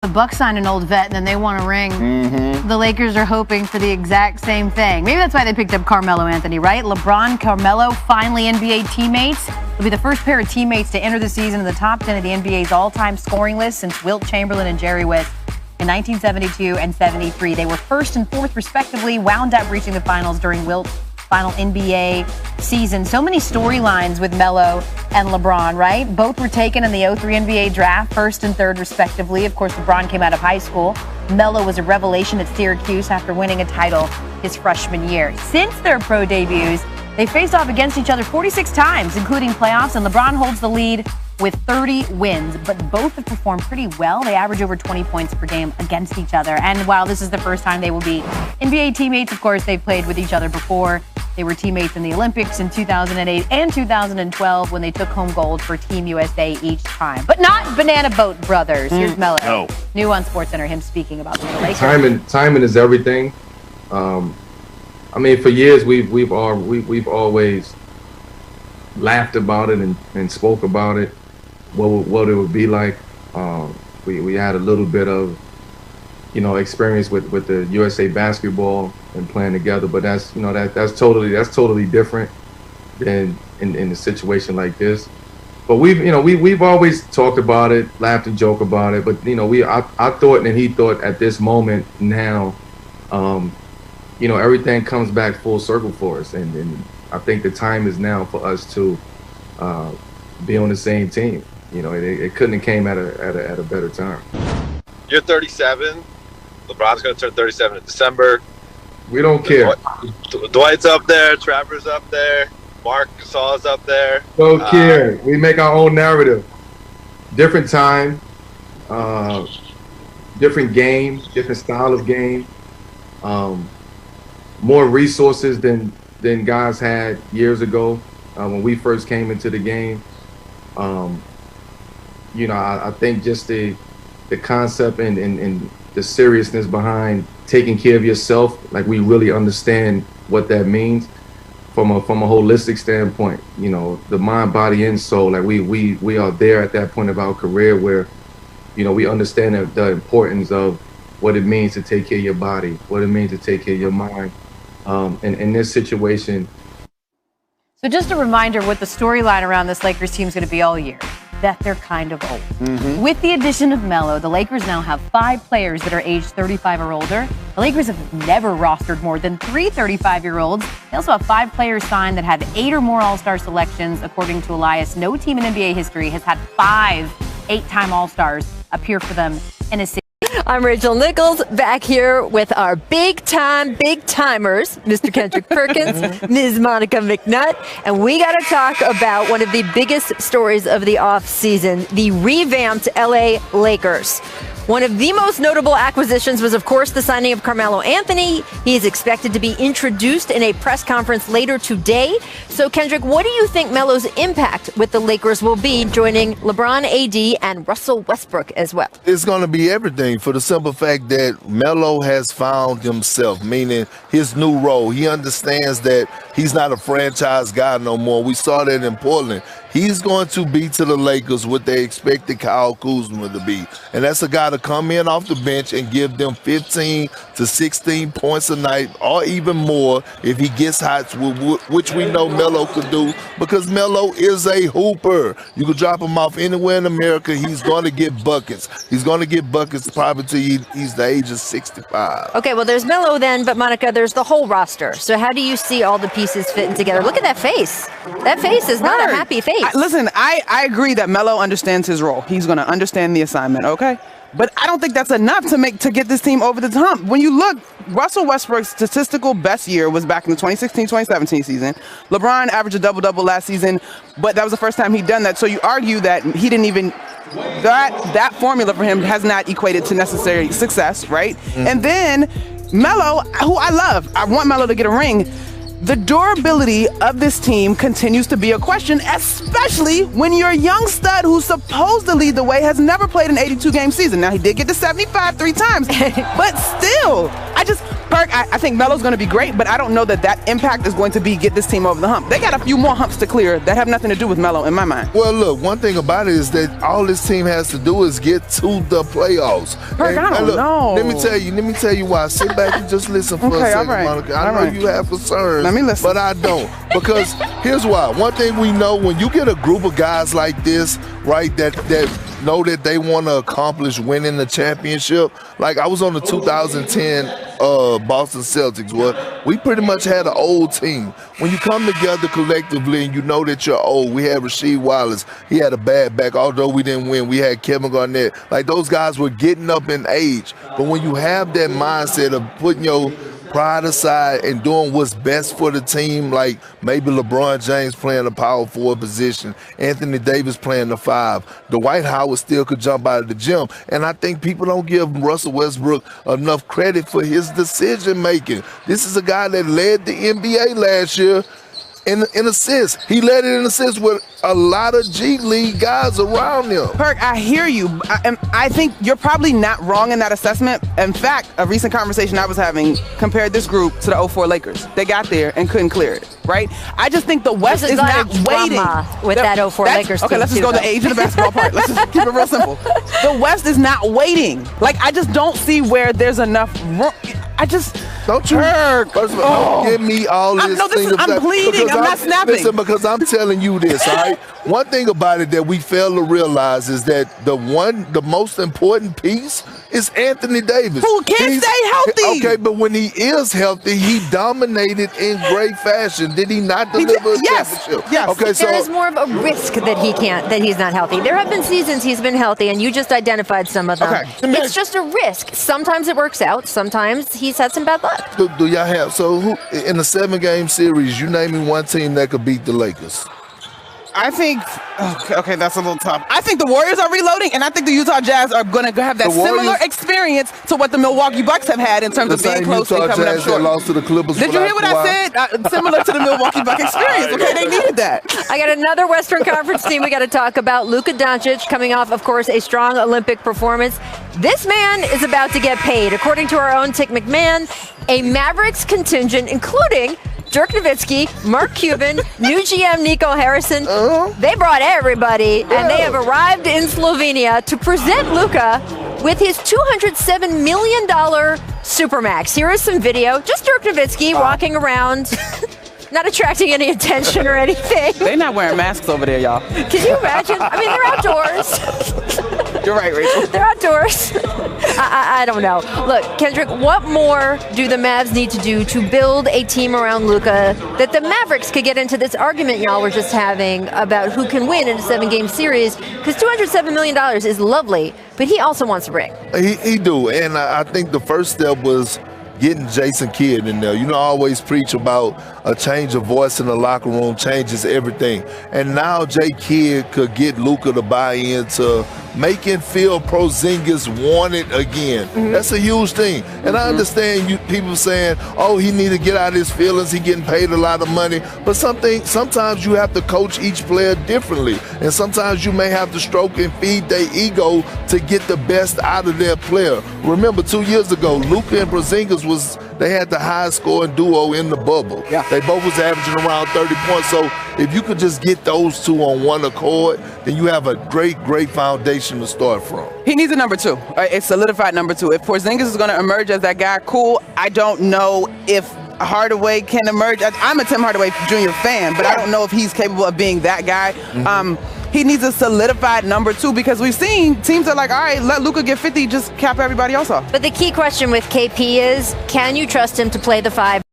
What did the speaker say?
The Bucks signed an old vet and then they won a ring. The Lakers are hoping for the exact same thing. Maybe that's why they picked up Carmelo Anthony, right? LeBron, Carmelo, finally NBA teammates. They'll be the first pair of teammates to enter the season in the top 10 of the NBA's all-time scoring list since Wilt Chamberlain and Jerry West in 1972 and 73. They were first and fourth, respectively, wound up reaching the finals during Wilt's final NBA season. So many storylines with Melo and LeBron, right? Both were taken in the 03 NBA draft, first and third, respectively. Of course, LeBron came out of high school. Melo was a revelation at Syracuse after winning a title his freshman year. Since their pro debuts, they faced off against each other 46 times, including playoffs, and LeBron holds the lead with 30 wins, but both have performed pretty well. They average over 20 points per game against each other. And while this is the first time they will be NBA teammates, of course, they've played with each other before. They were teammates in the Olympics in 2008 and 2012 when they took home gold for Team USA each time. But not Banana Boat Brothers. Here's Melo. No. New on SportsCenter, him speaking about the Lakers. Timing is everything. I mean, for years we've always laughed about it and spoke about it, what it would be like. We had a little bit of, experience with the USA basketball and playing together, but that's totally different than in a situation like this. But we've always talked about it, laughed and joked about it. But I thought and he thought at this moment now, everything comes back full circle for us, and I think the time is now for us to be on the same team. It couldn't have came at a better time. You're 37. LeBron's going to turn 37 in December. We don't care. Dwight's up there. Trevor's up there. Mark Gasol's up there. Don't care. We make our own narrative. Different time, different game, different style of game. More resources than guys had years ago when we first came into the game. I think just the concept and the seriousness behind taking care of yourself, like we really understand what that means from a holistic standpoint. The mind, body, and soul. Like we are there at that point of our career where, we understand the importance of what it means to take care of your body, what it means to take care of your mind. In this situation. So just a reminder what the storyline around this Lakers team is going to be all year, that they're kind of old. With the addition of Melo, the Lakers now have 5 players that are aged 35 or older. The Lakers have never rostered more than 3 35-year-olds. They also have 5 players signed that have 8 or more All-Star selections. According to Elias, no team in NBA history has had 5 8-time All-Stars appear for them in a season. I'm Rachel Nichols, back here with our big-timers, Mr. Kendrick Perkins, Ms. Monica McNutt, and we got to talk about one of the biggest stories of the offseason, the revamped LA Lakers. One of the most notable acquisitions was, of course, the signing of Carmelo Anthony. He is expected to be introduced in a press conference later today. So, Kendrick, what do you think Melo's impact with the Lakers will be, joining LeBron, AD, and Russell Westbrook as well? It's going to be everything, for the simple fact that Melo has found himself, meaning his new role. He understands that he's not a franchise guy no more. We saw that in Portland. He's going to be to the Lakers what they expected Kyle Kuzma to be. And that's a guy to come in off the bench and give them 15 to 16 points a night, or even more if he gets hot, which we know Melo could do, because Melo is a hooper. You could drop him off anywhere in America, he's going to get buckets. He's going to get buckets probably till he's the age of 65. Okay, well, there's Melo then, but Monica, there's the whole roster. So how do you see all the pieces fitting together? Look at that face. That face is not a happy face. I agree that Melo understands his role. He's going to understand the assignment, okay? But I don't think that's enough to get this team over the hump. When you look, Russell Westbrook's statistical best year was back in the 2016-2017 season. LeBron averaged a double-double last season, but that was the first time he'd done that. So you argue that he didn't even that formula for him has not equated to necessary success, right? And then Melo, who I love, I want Melo to get a ring. The durability of this team continues to be a question, especially when your young stud who's supposed to lead the way has never played an 82-game season. Now, he did get to 75 3 times, but still, Perk, I think Melo's going to be great, but I don't know that impact is going to be get this team over the hump. They got a few more humps to clear that have nothing to do with Melo in my mind. Well, look, one thing about it is that all this team has to do is get to the playoffs. Perk, I don't know. Let me tell you why. Sit back and just listen for a second, Monica. I know you have concerns, let me listen. But I don't. Because here's why. One thing we know, when you get a group of guys like this, right, that know that they want to accomplish winning the championship. Like, I was on the 2010 Boston Celtics. Well, we pretty much had an old team. When you come together collectively and you know that you're old, we had Rasheed Wallace. He had a bad back. Although we didn't win, we had Kevin Garnett. Like, those guys were getting up in age. But when you have that mindset of putting your pride aside and doing what's best for the team, like maybe LeBron James playing the power forward position, Anthony Davis playing the 5, Dwight Howard still could jump out of the gym. And I think people don't give Russell Westbrook enough credit for his decision making. This is a guy that led the NBA last year in assists. He led it in assists with a lot of G League guys around him. Perk, I hear you. I think you're probably not wrong in that assessment. In fact, a recent conversation I was having compared this group to the 04 Lakers. They got there and couldn't clear it, right? I just think the West is not waiting. With that 04 Lakers okay, team let's just go to the age of the basketball part. Let's just keep it real simple. The West is not waiting. Like, I just don't see where there's enough room. Don't you? First of all, don't give me all this. I'm pleading. I'm not snapping. Listen, because I'm telling you this, all right? One thing about it that we fail to realize is that the most important piece is Anthony Davis. Who can't stay healthy. Okay, but when he is healthy, he dominated in great fashion. Did he not deliver a championship? Yes. Okay, there is more of a risk that he's not healthy. There have been seasons he's been healthy, and you just identified some of them. Okay. It's just a risk. Sometimes it works out. Sometimes he's had some bad luck. Do y'all have, so who in the 7-game series, you name me one team that could beat the Lakers? I think, okay, that's a little tough. I think the Warriors are reloading, and I think the Utah Jazz are going to have that similar experience to what the Milwaukee Bucks have had in terms of being close and coming up short. Lost to the Clippers. Did you hear what I said? Similar to the Milwaukee Bucks experience. Okay, they needed that. I got another Western Conference team we got to talk about. Luka Doncic coming off, of course, a strong Olympic performance. This man is about to get paid. According to our own Tick McMahon, a Mavericks contingent, including Dirk Nowitzki, Mark Cuban, new GM Nico Harrison. They brought everybody, and they have arrived in Slovenia to present Luka with his $207 million Supermax. Here is some video. Just Dirk Nowitzki walking around, not attracting any attention or anything. They're not wearing masks over there, y'all. Can you imagine? I mean, they're outdoors. You're right, Rachel. They're outdoors. I don't know. Look, Kendrick, what more do the Mavs need to do to build a team around Luka that the Mavericks could get into this argument y'all were just having about who can win in a 7-game series? Because $207 million is lovely, but he also wants a ring. He do, and I think the first step was getting Jason Kidd in there. You know, I always preach about a change of voice in the locker room changes everything. And now Jay Kidd could get Luka to buy into making Phil Porzingis wanted again. That's a huge thing. And I understand people saying, oh, he need to get out of his feelings. He getting paid a lot of money. But sometimes you have to coach each player differently. And sometimes you may have to stroke and feed their ego to get the best out of their player. Remember, 2 years ago, Luka and Porzingis they had the highest scoring duo in the bubble. Yeah. They both was averaging around 30 points. So if you could just get those two on one accord, then you have a great foundation to start from. He needs a number 2. It's solidified number 2. If Porzingis is going to emerge as that guy, cool. I don't know if Hardaway can emerge. I'm a Tim Hardaway Jr. fan, but I don't know if he's capable of being that guy. He needs a solidified number 2 because we've seen teams are like, all right, let Luka get 50, just cap everybody else off. But the key question with KP is, can you trust him to play the 5?